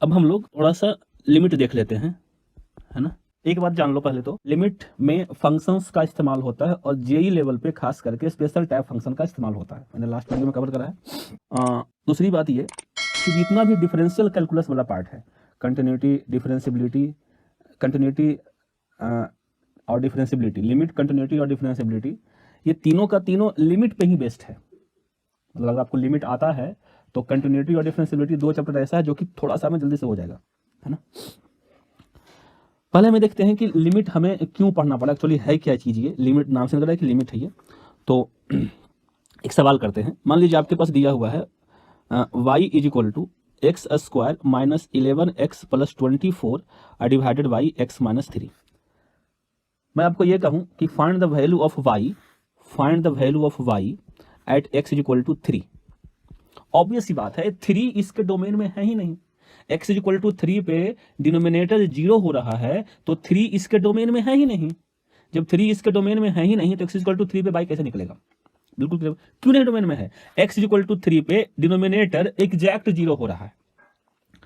अब हम लोग थोड़ा सा लिमिट देख लेते हैं, है ना। एक बात जान लो पहले तो, लिमिट में फंक्शंस का इस्तेमाल होता है और जेई लेवल पे खास करके स्पेशल टाइप फंक्शन का इस्तेमाल होता है, मैंने लास्ट वीडियो में कवर करा है। दूसरी बात ये कि जितना भी डिफरेंशियल कैलकुलस वाला पार्ट है, कंटिन्यूटी, डिफरेंशियबिलिटी, कंटिन्यूटी और डिफरेंशियबिलिटी, लिमिट, कंटिन्यूटी और डिफरेंशियबिलिटी, ये तीनों का तीनों लिमिट पे ही बेस्ड है। मतलब अगर आपको लिमिट आता है तो कंटिन्यूटी और डिफरेंशियबिलिटी दो चैप्टर ऐसा है जो कि थोड़ा सा में जल्दी से हो जाएगा, है ना। पहले हमें देखते हैं कि लिमिट हमें क्यों पढ़ना पड़ा, एक्चुअली है क्या चीज़ ये लिमिट, नाम से लग रहा है कि लिमिट है ये। तो एक सवाल करते हैं, मान लीजिए आपके पास दिया हुआ है y is equal to x square minus 11x plus 24 divided by x minus 3। मैं आपको ये कहूँ कि find the value of y, find the value of y at x is equal to 3। Obvious सी बात है 3 इसके डोमेन में है ही नहीं, x इज इक्वल टू 3 पे डिनोमिनेटर 0 हो रहा है तो 3 इसके डोमेन में है ही नहीं। जब 3 इसके डोमेन में है ही नहीं तो x इज इक्वल टू 3 पे y कैसे निकलेगा, बिल्कुल क्यों नहीं डोमेन में है, x इज इक्वल टू 3 पे डिनोमिनेटर एग्जैक्ट 0 हो रहा है।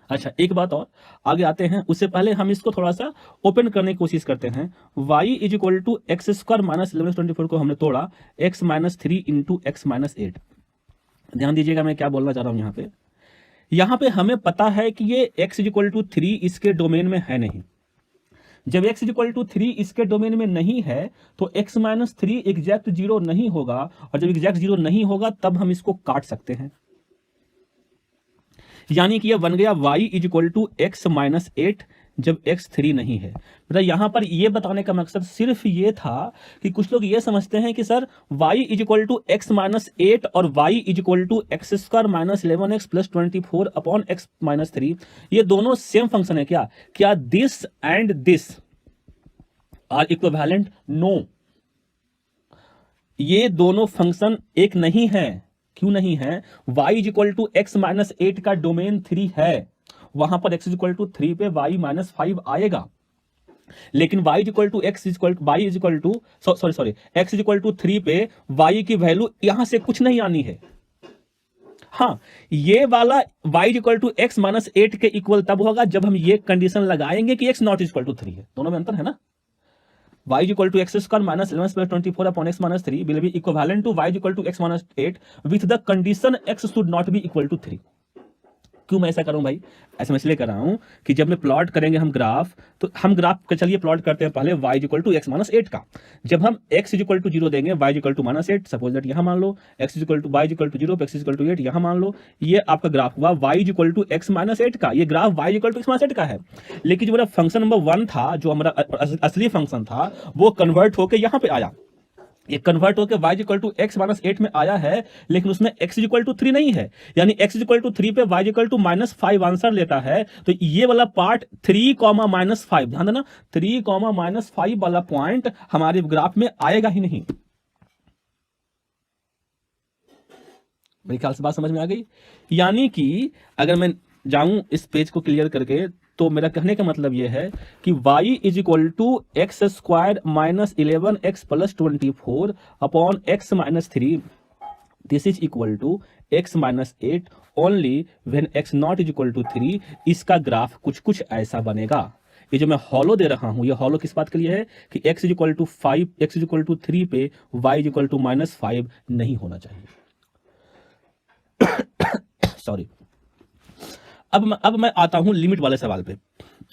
अच्छा एक बात और आगे आते हैं, उससे पहले हम इसको थोड़ा सा ओपन करने की कोशिश करते हैं। y is equal to x square minus 1124 को हमने तोड़ा x minus 3 into x minus 8। ध्यान दीजिएगा मैं क्या बोलना चाह रहा हूं यहाँ पे हमें पता है कि ये x इज इक्वल टू 3 इसके डोमेन में है नहीं। जब x इज इक्वल टू 3 इसके डोमेन में नहीं है तो x माइनस 3 एग्जैक्ट 0 नहीं होगा, और जब एग्जैक्ट 0 नहीं होगा तब हम इसको काट सकते हैं। यानी कि यह बन गया y is equal to x minus 8 जब x 3 नहीं है। बेटा यहां पर यह बताने का मकसद सिर्फ ये था कि कुछ लोग ये समझते हैं कि sir y is equal to x minus 8 और y is equal to x square minus 11x plus 24 upon x minus 3 ये दोनों सेम फंक्शन है क्या? क्या this and this are equivalent? No, ये दोनों फंक्शन एक नहीं है। क्यों नहीं है? y is equal to x minus 8 का डोमेन 3 है, वहां पर x इज इक्वल टू 3 पे y माइनस 5 आएगा, लेकिन y is equal to x is equal y is equal to sorry x is equal to 3 पे y की वैल्यू यहां से कुछ नहीं आनी है। हाँ, ये वाला y is equal to x minus 8 के इक्वल तब होगा जब हम ये कंडीशन लगाएंगे कि x not is equal to 3 है। दोनों में अंतर है ना। y is equal to x square minus 11 plus 24 upon x minus 3 will be equivalent to y is equal to x minus 8 with the condition x should not be equal to 3। क्यों मैं ऐसा करूं भाई? ऐसा मैं इसलिए कर रहा हूं कि जब मैं प्लॉट करेंगे हम ग्राफ, तो हम ग्राफ का चलिए प्लॉट करते हैं पहले y is equal to x minus 8 का। जब हम x इज इक्वल टू 0 देंगे, y is equal to minus 8, suppose that यहां मान लो x is equal to y is equal to 0 पे x इज इक्वल टू 8 यहां मान लो, ये आपका ग्राफ हुआ y is equal to x minus 8 का। ये graph y is equal to x minus 8 का है, लेकिन जो मेरा फंक्शन नंबर 1 था, जो हमारा असली फंक्शन था, वो कन्वर्ट होकर यहां पे आया। ये कन्वर्ट होकर y equal to x minus 8 में आया है, लेकिन उसमें x इक्वल टू 3 नहीं है, यानी x इक्वल टू 3 पे y equal to minus 5 answer लेता है। तो ये वाला पार्ट 3 कॉमा माइनस 5, ध्यान देना 3 कॉमा माइनस 5 वाला पॉइंट हमारे ग्राफ में आएगा ही नहीं। मेरे ख्याल से बात समझ में आ गई। यानी कि अगर मैं जाऊं इस पेज को क्लियर करके, तो मेरा कहने का मतलब यह है कि y is equal to x square minus 11x plus 24 upon x minus 3, this is equal to x minus 8 only when x not is equal to 3। इसका ग्राफ कुछ ऐसा बनेगा। ये जो मैं हॉलो दे रहा हूं, ये हॉलो किस बात के लिए है कि x is equal to 5, x is equal to 3 पे y is equal to minus 5 नहीं होना चाहिए। सॉरी। अब मैं आता हूं लिमिट वाले सवाल पे।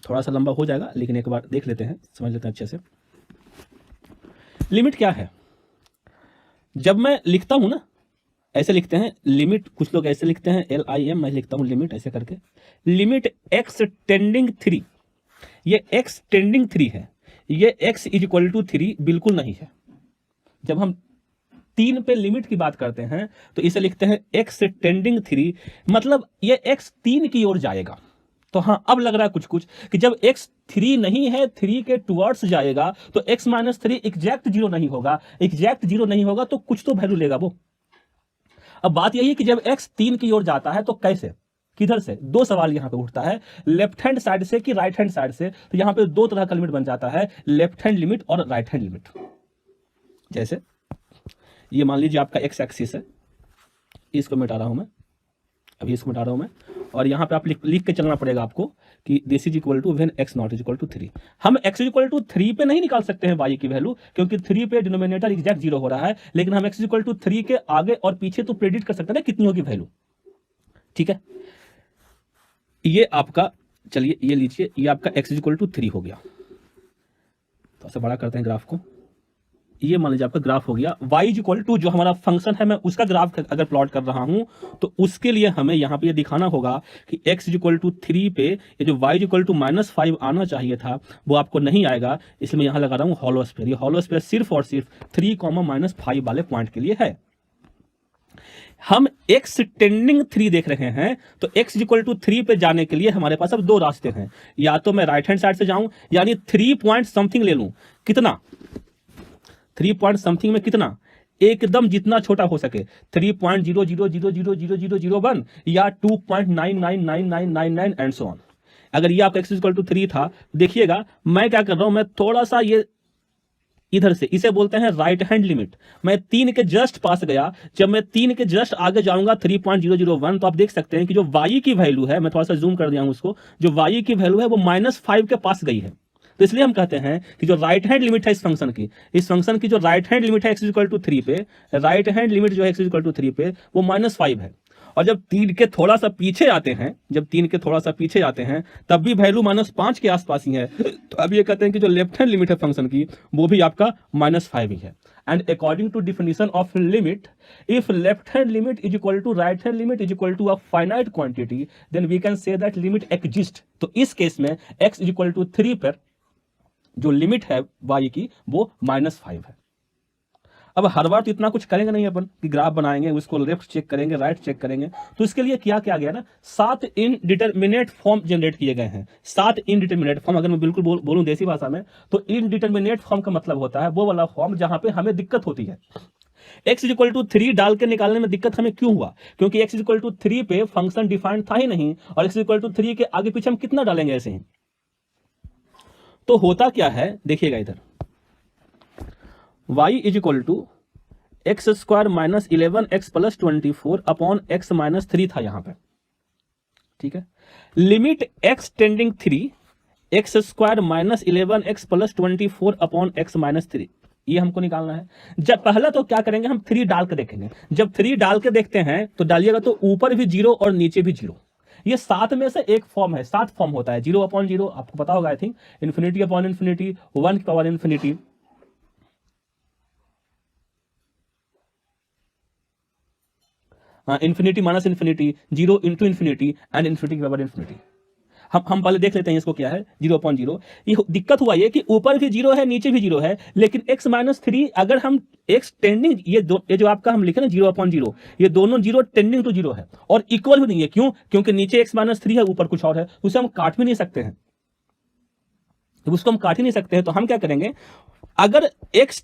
थोड़ा सा लंबा हो जाएगा, लेकिन एक बार देख लेते हैं, समझ लेते हैं अच्छे से। लिमिट क्या है? जब मैं लिखता हूं ना, ऐसे लिखते हैं लिमिट, कुछ लोग ऐसे लिखते हैं LIM, मैं लिखता हूं लिमिट ऐसे करके, लिमिट x टेंडिंग 3। ये x टेंडिंग 3 है, ये x इज इक्वल टू 3 बिल्कुल नहीं है। जब हम 3 पे लिमिट की बात करते हैं तो इसे लिखते हैं x टेंडिंग 3, मतलब ये x 3 की ओर जाएगा। तो हाँ, अब लग रहा है कुछ कि जब x 3 नहीं है, 3 के टुवर्ड्स जाएगा, तो x माइनस 3 एग्जैक्ट 0 नहीं होगा। एग्जैक्ट 0 नहीं होगा तो कुछ तो वैल्यू लेगा वो। अब बात यही है कि जब x 3 की ओर जाता है तो कैसे, किधर से? दो सवाल यहां पे उठता है, लेफ्ट हैंड साइड से कि राइट हैंड साइड से। तो यहां पे दो तरह का लिमिट बन जाता है, लेफ्ट हैंड लिमिट और राइट हैंड लिमिट। जैसे ये मान लीजिए आपका x एक्सिस है, इसको मिटा रहा हूं मैं, अभी इसको मिटा रहा हूं मैं, और यहाँ पे आप लिख के चलना पड़ेगा आपको कि this is equal to when x not is equal to 3। हम x इज इक्वल टू 3 पे नहीं निकाल सकते हैं y की वैल्यू, क्योंकि 3 पे डिनोमिनेटर एग्जैक्ट 0 हो रहा है, लेकिन हम x इज इक्वल टू 3 के आगे और पीछे तो प्रेडिक्ट कर सकते हैं ना कितनी होगी वैल्यू। ठीक है, ये आपका, चलिए ये लीजिए, ये आपका x इज इक्वल टू 3 हो गया। तो ऐसे बड़ा करते हैं ग्राफ को, ये मान लीजिए आपका ग्राफ हो गया। y इज इक्वल टू जो हमारा फंक्शन है, मैं उसका ग्राफ अगर प्लॉट कर रहा हूं तो उसके लिए हमें यहां पे ये दिखाना होगा कि x इज इक्वल टू 3 पे ये जो y इज इक्वल टू -5 आना चाहिए था वो आपको नहीं आएगा, इसलिए मैं यहां लगा रहा हूं हॉलो स्फीयर। ये हॉलो स्फीयर सिर्फ और सिर्फ 3, -5 वाले पॉइंट के लिए है। हम x टेंडिंग 3 देख रहे हैं, तो x इज इक्वल टू 3 पे जाने के लिए हमारे पास अब दो रास्ते हैं, या तो मैं राइट हैंड साइड से जाऊं, यानी 3 पॉइंट समथिंग ले लूं। कितना? 3 पॉइंट समथिंग में कितना? एकदम जितना छोटा हो सके, 3.00000001 या 2.999999 एंड सो ऑन। अगर ये आपका x इक्वल टू 3 था, देखिएगा मैं क्या कर रहा हूं, मैं थोड़ा सा ये इधर से, इसे बोलते हैं राइट हैंड लिमिट, मैं 3 के जस्ट पास गया। जब मैं 3 के जस्ट आगे जाऊंगा 3.001, तो आप देख सकते हैं कि जो y की वैल्यू है, मैं थोड़ा सा जूम कर दिया हूं उसको, जो y की वैल्यू है वो -5 के पास गई है। तो इसलिए हम कहते हैं कि जो राइट हैंड लिमिट है इस फंक्शन की जो राइट हैंड लिमिट है x इक्वल टू 3 पे, राइट हैंड लिमिट जो है x इक्वल टू 3 पे वो -5 है। और जब 3 के थोड़ा सा पीछे आते हैं, तब भी वैल्यू -5 के आसपास ही है। तो अब ये कहते हैं कि जो लेफ्ट हैंड लिमिट है फंक्शन की वो भी आपका -5 ही है। And according to definition of limit, if left hand limit is equal to right hand limit is equal to a finite quantity, then we can say that limit exist. तो इस case में x equal to 3 पर जो limit है y की वो -5 है। अब हर बार तो इतना कुछ करेंगे नहीं अपन कि ग्राफ बनाएंगे, उसको लेफ्ट चेक करेंगे, राइट चेक करेंगे। तो इसके लिए क्या किया गया ना, 7 इनडिटरमिनेट फॉर्म जनरेट किए गए हैं। 7 इनडिटरमिनेट फॉर्म, अगर मैं बिल्कुल बोलूं देसी भाषा में, तो इनडिटरमिनेट फॉर्म का मतलब होता है वो वाला फॉर्म जहां पे हमें दिक्कत होती है। x इज इक्वल टू 3 डाल के निकालने में दिक्कत हमें क्यों हुआ? क्योंकि x इज इक्वल टू 3 पे फंक्शन डिफाइंड था ही नहीं, और x इज इक्वल टू 3 के आगे पीछे हम कितना डालेंगे ऐसे ही। तो होता क्या है, देखिएगा इधर, y is equal to x square -11x plus 24 upon x -3 था यहां पे। ठीक है, limit x tending 3 x square -11x plus 24 upon x -3, ये हमको निकालना है। जब पहला तो क्या करेंगे, हम 3 डाल के देखेंगे। जब 3 डाल के देखते हैं तो डालिएगा तो ऊपर भी 0 और नीचे भी 0। ये 7 में से एक फॉर्म है, 7 फॉर्म होता है। 0/0 आपको पता होगा I think, infinity upon infinity, 1 की power infinity, infinity minus infinity, 0 into infinity and infinity की पावर इन्फिनिटी। हम पहले देख लेते हैं इसको क्या है, 0/0। ये दिक्कत हुआ ये कि ऊपर भी 0 है नीचे भी 0 है, लेकिन x -3 अगर हम x टेंडिंग, ये जो आपका हम लिखे ना 0/0, ये दोनों 0 टेंडिंग टू 0 है और इक्वल भी नहीं है। क्यों? क्योंकि नीचे x -3 है, ऊपर कुछ और है, उसे हम काट भी नहीं सकते हैं। उसको हम काट ही नहीं सकते हैं, तो हम क्या करेंगे, अगर x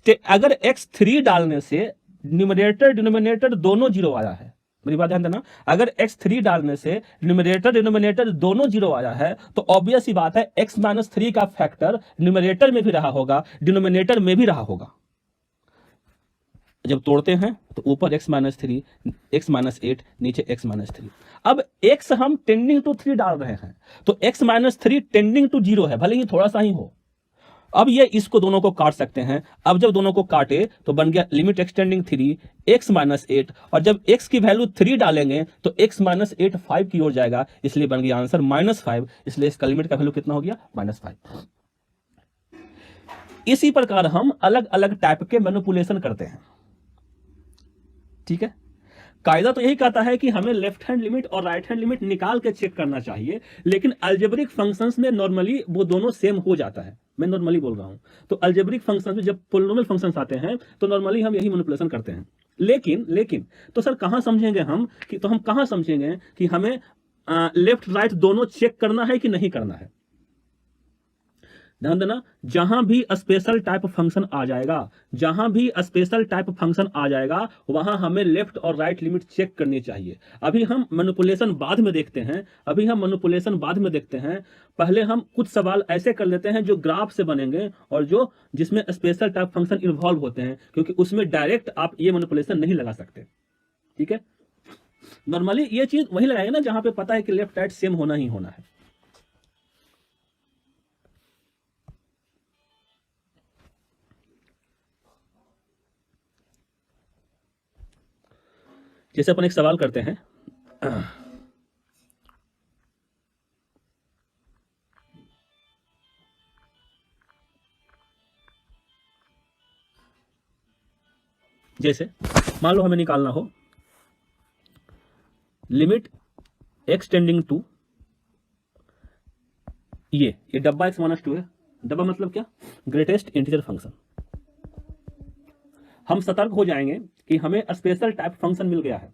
3 डालने से न्यूमरेटर डिनोमिनेटर दोनों 0 आया है, मेरी बात ध्यान देना, अगर x3 डालने से न्यूमरेटर डिनोमिनेटर दोनों 0 आया है, तो ऑब्वियस ही बात है x -3 का फैक्टर न्यूमरेटर में भी रहा होगा, डिनोमिनेटर में भी रहा होगा। जब तोड़ते हैं तो ऊपर x -3, x -8, नीचे x -3। अब x हम टेंडिंग टू 3 डाल रहे हैं, तो x -3 टेंडिंग टू 0 है, भले ही थोड़ा सा ही हो। अब ये इसको दोनों को काट सकते हैं। अब जब दोनों को काटे तो बन गया लिमिट एक्सटेंडिंग 3 x -8, और जब x की वैल्यू 3 डालेंगे तो x -8 5 की ओर जाएगा, इसलिए बन गया आंसर -5। इसलिए इसका लिमिट का वैल्यू कितना हो गया, -5। इसी प्रकार हम अलग अलग टाइप के मैनिपुलेशन करते हैं। ठीक है, कायदा तो यही कहता है कि हमें लेफ्ट हैंड लिमिट और राइट हैंड लिमिट निकाल के चेक करना चाहिए, लेकिन अलजेब्रिक फंक्शंस में नॉर्मली वो दोनों सेम हो जाता है। मैं नॉर्मली बोल रहा हूं, तो अलजेब्रिक फंक्शंस में जब पोलिनोमियल फंक्शंस आते हैं तो नॉर्मली हम यही मैनिपुलेशन करते हैं। लेकिन तो सर कहां समझेंगे हम कि, तो हम कहां समझेंगे कि हमें लेफ्ट राइट दोनों चेक करना है कि नहीं करना है। ध्यान देना, जहां भी स्पेशल टाइप फंक्शन आ जाएगा, वहां हमें लेफ्ट और राइट लिमिट चेक करनी चाहिए। अभी हम मैनिपुलेशन बाद में देखते हैं, पहले हम कुछ सवाल ऐसे कर लेते हैं जो ग्राफ से बनेंगे और जिसमें स्पेशल टाइप फंक्शन इन्वॉल्व होते हैं, क्योंकि उसमें डायरेक्ट आप ये मैनिपुलेशन नहीं लगा सकते। ठीक है, नॉर्मली ये चीज वही लगाएंगे ना जहां पे पता है कि लेफ्ट राइट सेम होना ही होना है। जैसे अपन एक सवाल करते हैं, जैसे मान लो हमें निकालना हो लिमिट x टेंडिंग टू, ये डब्बा x माइनस 2 है। डब्बा मतलब क्या? Greatest integer function. हम सतर्क हो जाएंगे कि हमें स्पेशल टाइप फंक्शन मिल गया है।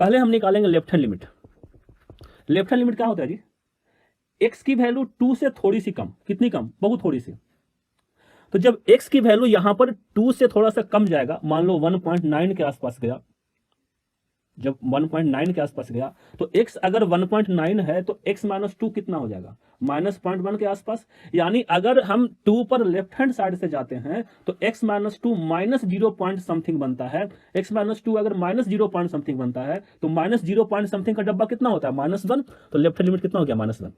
पहले हम निकालेंगे left hand limit. Left hand limit क्या होता है जी? x की वैल्यू 2 से थोड़ी सी कम। कितनी कम? बहुत थोड़ी सी। तो जब x की वैल्यू यहां पर 2 से थोड़ा सा कम जाएगा, मान लो 1.9 के आसपास गया, जब 1.9 के आसपास गया तो x अगर 1.9 है तो x माइनस 2 कितना हो जाएगा? माइनस 0.1 के आसपास। यानी अगर हम 2 पर लेफ्ट हैंड साइड से जाते हैं तो x minus 2 minus 0 point something बनता है। x माइनस 2 अगर माइनस 0 पॉइंट समथिंग बनता है तो माइनस 0 पॉइंट समथिंग का डब्बा कितना होता है? माइनस 1। तो लेफ्ट हैंड लिमिट कितना हो गया? माइनस 1।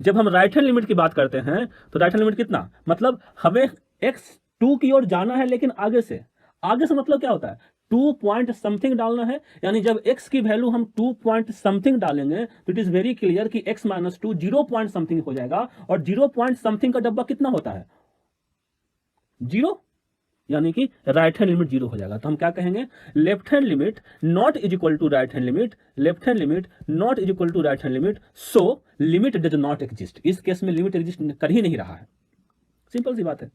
जब हम राइट हैंड लिमिट की बात करते हैं तो राइट हैंड लिमिट कितना? मतलब हमें x 2 की ओर जाना है, लेकिन आगे से मतलब क्या होता है? 2 पॉइंट समथिंग डालना है। यानी जब x की वैल्यू हम 2 पॉइंट समथिंग डालेंगे तो इट इज वेरी क्लियर कि x माइनस 2 0 पॉइंट समथिंग हो जाएगा। और 0 पॉइंट समथिंग का डब्बा कितना होता है? 0। यानी कि राइट हैंड लिमिट 0 हो जाएगा। तो हम क्या कहेंगे? Left hand limit not is equal to right hand limit, left hand limit not is equal to right hand limit, so limit does not exist. इस केस में लिमिट एग्जिस्ट कर ही नहीं रहा है। सिंपल सी बात है।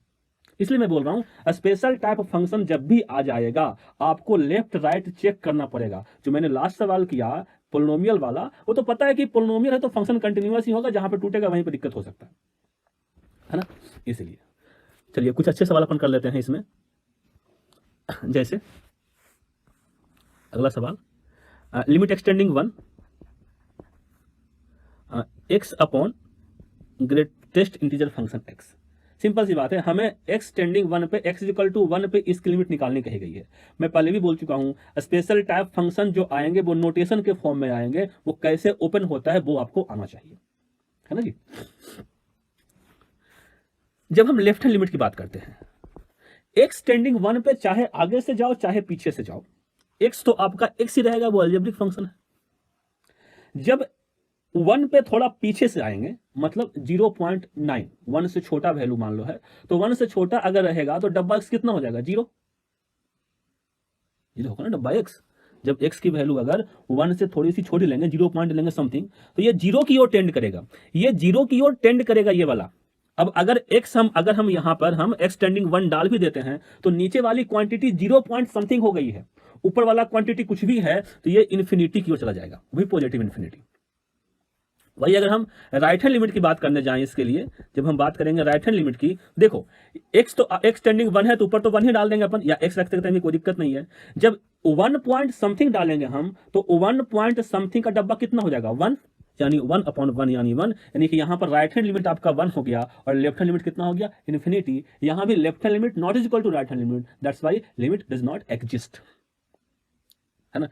इसलिए मैं बोल रहा हूं स्पेशल टाइप ऑफ फंक्शन जब भी आ जाएगा आपको लेफ्ट राइट चेक करना पड़ेगा। जो मैंने लास्ट सवाल किया पोलिनोमियल वाला, वो तो पता है कि पोलिनोमियल है तो फंक्शन कंटिन्यूअस ही होगा, जहां पे टूटेगा वहीं पे दिक्कत हो सकता है ना। इसलिए चलिए कुछ अच्छे सवाल अपन कर लेते हैं इसमें। जैसे अगला सवाल, limit x tending 1 x upon greatest integer function x। Simple सी बात है, हमें x टेंडिंग 1 पे x इक्वल टू 1 पे इसकी लिमिट निकालनी कही गई है। मैं पहले भी बोल चुका हूं स्पेशल टाइप फंक्शन जो आएंगे वो नोटेशन के फॉर्म में आएंगे, वो कैसे ओपन होता है वो आपको आना चाहिए, है ना जी। जब हम लेफ्ट हैंड लिमिट की बात करते हैं, x टेंडिंग 1 पे चाहे आगे से जाओ चाहे पीछे से जाओ, x तो आपका x ही रहेगा, वो अलजेब्रिक फंक्शन है। जब 1 पे थोड़ा पीछे से आएंगे, मतलब 0.9, 1 से छोटा वैल्यू मान लो है, तो 1 से छोटा अगर रहेगा तो डब्बा x कितना हो जाएगा? 0 होगा ना डब्बा x। जब x की वैल्यू अगर 1 से थोड़ी सी छोटी लेंगे, 0 पॉइंट लेंगे समथिंग, तो ये 0 की ओर टेंड करेगा। ये 0 की ओर टेंड करेगा ये वाला। अब अगर अगर हम यहां पर हम x टेंडिंग 1 डाल भी देते हैं तो नीचे वाली क्वांटिटी 0 पॉइंट समथिंग हो गई है, ऊपर वाला क्वांटिटी कुछ भी है तो ये इन्फिनिटी की ओर चला जाएगा, वही पॉजिटिव इन्फिनिटी। वही अगर हम राइट हैंड लिमिट की बात करने जाएं, इसके लिए जब हम बात करेंगे राइट हैंड लिमिट की, देखो x टेंडिंग 1 है तो ऊपर तो 1 ही डाल देंगे अपन, या x रख सकते हैं, कोई दिक्कत नहीं है। जब 1 पॉइंट समथिंग डालेंगे हम तो 1 पॉइंट समथिंग का डब्बा कितना हो जाएगा? 1, यानी 1 अपॉन 1 यानी 1, यानी कि यहां पर राइट हैंड लिमिट आपका 1 हो गया और लेफ्ट हैंड लिमिट कितना हो गया? इन्फिनिटी। यहां भी left hand limit not is equal to right hand limit, that's why limit does not exist, है ना।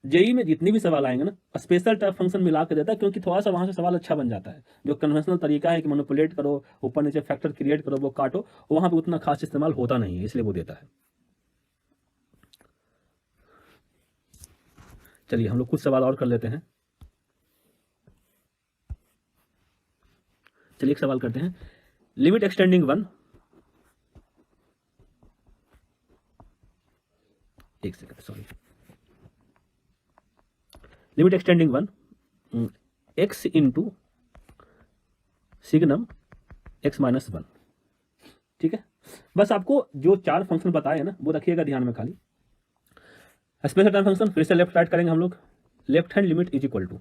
जेई में जितने भी सवाल आएंगे ना स्पेशल टाइप फंक्शन मिला के देता है, क्योंकि थोड़ा सा वहां से सवाल अच्छा बन जाता है। जो कन्वेंशनल तरीका है कि मैनिपुलेट करो, ऊपर नीचे फैक्टर क्रिएट करो, वो काटो, वहां पे उतना खास इस्तेमाल होता नहीं है, इसलिए वो देता है। चलिए हम लोग कुछ सवाल और कर लेते हैं। चलिए एक सवाल करते हैं, लिमिट एक्सटेंडिंग 1, एक second sorry, limit x tending 1 x into signum x minus 1। ठीक है, बस आपको जो 4 फंक्शन बताए हैं ना वो रखिएगा ध्यान में। खाली स्पेशल टाइम फंक्शन फिर से लेफ्ट राइट करेंगे हम लोग। Left hand limit is equal to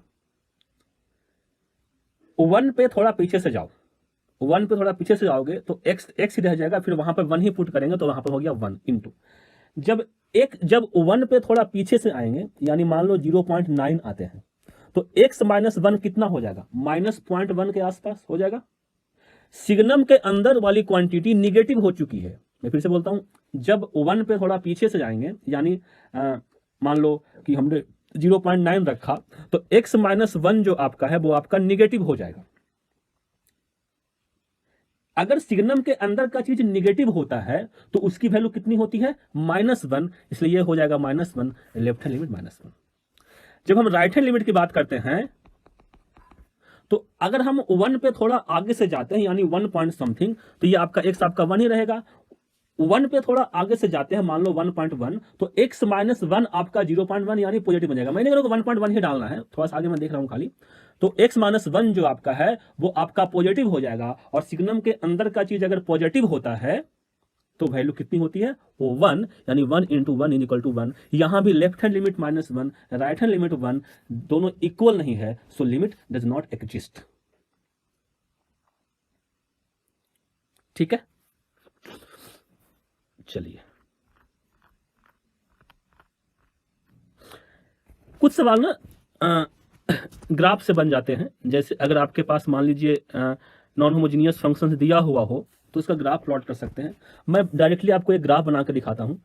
1 पे थोड़ा पीछे से जाओ, 1 पे थोड़ा पीछे से जाओगे तो x ही रह जाएगा, फिर वहां पर 1 ही पुट करेंगे तो वहां पर हो गया 1 इंटू। जब 1 पे थोड़ा पीछे से आएंगे, यानी मान लो 0.9 आते हैं, तो x माइनस 1 कितना हो जाएगा? माइनस 0.1 के आसपास हो जाएगा। सिग्नम के अंदर वाली क्वांटिटी निगेटिव हो चुकी है। मैं फिर से बोलता हूं, जब 1 पे थोड़ा पीछे से जाएंगे, यानी मान लो कि हमने 0.9 रखा, तो x माइनस 1 जो आपका है वो आपका निगेटिव हो जाएगा। अगर सिग्नम के अंदर का चीज निगेटिव होता है तो उसकी वैल्यू कितनी होती है? -1, इसलिए ये हो जाएगा -1, लेफ्ट हैंड लिमिट -1। जब हम राइट हैंड लिमिट की बात करते हैं तो अगर हम 1 पे थोड़ा आगे से जाते हैं, यानी 1 पॉइंट समथिंग, तो ये आपका x आपका 1 ही रहेगा। 1 पे थोड़ा आगे से जाते हैं, मान लो 1.1, तो x माइनस 1 आपका 0.1 यानी पॉजिटिव बन जाएगा। मैंने कहा 1.1 ही डालना है, थोड़ा सा आगे मैं देख रहा हूं खाली। तो x माइनस 1 जो आपका है वो आपका पॉजिटिव हो जाएगा, और सिग्नम के अंदर का चीज अगर पॉजिटिव होता है तो वैल्यू कितनी होती है? वो 1, यानी 1 × 1 = 1। यहां भी left hand limit -1, right hand limit 1, दोनों इक्वल नहीं है, सो लिमिट डज नॉट एग्जिस्ट। ठीक है, चलिए कुछ सवाल ना ग्राफ से बन जाते हैं। जैसे अगर आपके पास मान लीजिए नॉन होमोजीनियस फंक्शंस दिया हुआ हो तो इसका ग्राफ प्लॉट कर सकते हैं। मैं डायरेक्टली आपको एक ग्राफ बना कर दिखाता हूं।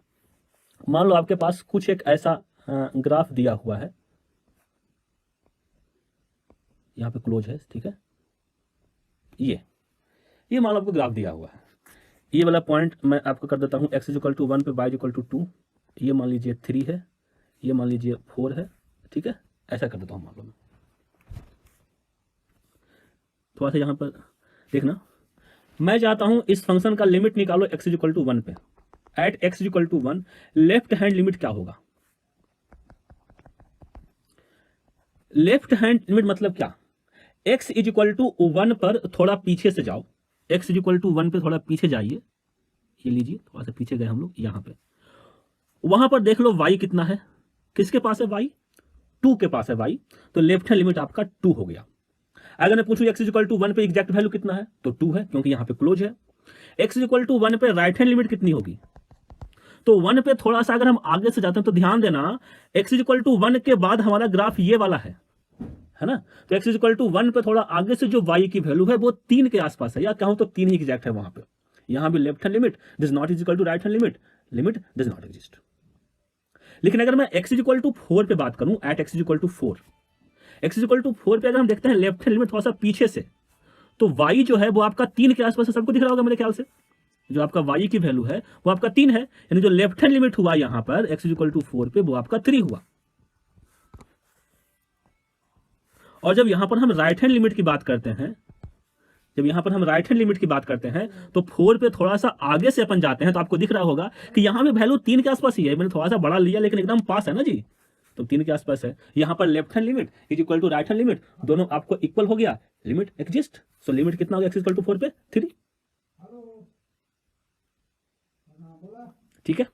मान लो आपके पास कुछ एक ऐसा ग्राफ दिया हुआ है, यहां पे क्लोज है, ठीक है। ये मान लो आपको ग्राफ दिया हुआ है। ये वाला पॉइंट मैं आपको कर देता हूं x = 1 पे y = 2। ये मान लीजिए 3 है, ये मान लीजिए 4 है, ठीक है। ऐसा कर देता हूं मान लो मैं। थोड़ा सा यहां पर देखना, मैं चाहता हूं इस फंक्शन का लिमिट निकालो x = 1 पे। At x = 1 left hand limit क्या होगा? लेफ्ट हैंड लिमिट मतलब क्या? x = 1 पर थोड़ा पीछे से जाओ, x = 1 पे थोड़ा पीछे जाइए, ये लीजिए थोड़ा सा पीछे गए हम लोग, यहां पे वहां पर देख लो y कितना है, किसके पास है y? 2 के पास है y, तो लेफ्ट हैंड लिमिट आपका 2 हो गया। अगर मैं पूछूं x = 1 पे एग्जैक्ट वैल्यू कितना है, तो 2 है, क्योंकि यहां पे क्लोज है। x = 1 पे राइट हैंड लिमिट कितनी होगी? तो 1 पे थोड़ा सा अगर हम आगे से जाते हैं तो ध्यान देना, x = 1 के बाद हमारा ग्राफ ये वाला है ना। तो x = 1 पे थोड़ा आगे से जो y की वैल्यू है वो 3 के आसपास है, या कहूं तो 3 ही एग्जैक्ट है वहां पे। यहां भी left hand limit does not is equal to right hand limit, limit does not exist. लेकिन अगर मैं x = 4 पे बात करूं, एट x = 4, x = 4 पे अगर हम देखते हैं लेफ्ट हैंड लिमिट थोड़ा सा पीछे से, तो y जो है वो आपका 3 के आसपास है। सबको दिख रहा होगा मेरे ख्याल से, जो आपका y की वैल्यू है वो आपका 3 है, यानी जो लेफ्ट हैंड लिमिट हुआ यहां पर x = 4 पे वो आपका 3 हुआ। और जब यहां पर हम राइट हैंड लिमिट की बात करते हैं, तो 4 पे थोड़ा सा आगे से अपन जाते हैं, तो आपको दिख रहा होगा कि यहां पे वैल्यू 3 के आसपास ही है। मैंने थोड़ा सा बड़ा लिया लेकिन एकदम पास है ना जी, तो 3 के आसपास है। यहां पर left hand limit = right hand limit, दोनों आपको इक्वल हो गया, लिमिट एग्जिस्ट। सो लिमिट कितना हो गया x = 4 पे? 3। ठीक है।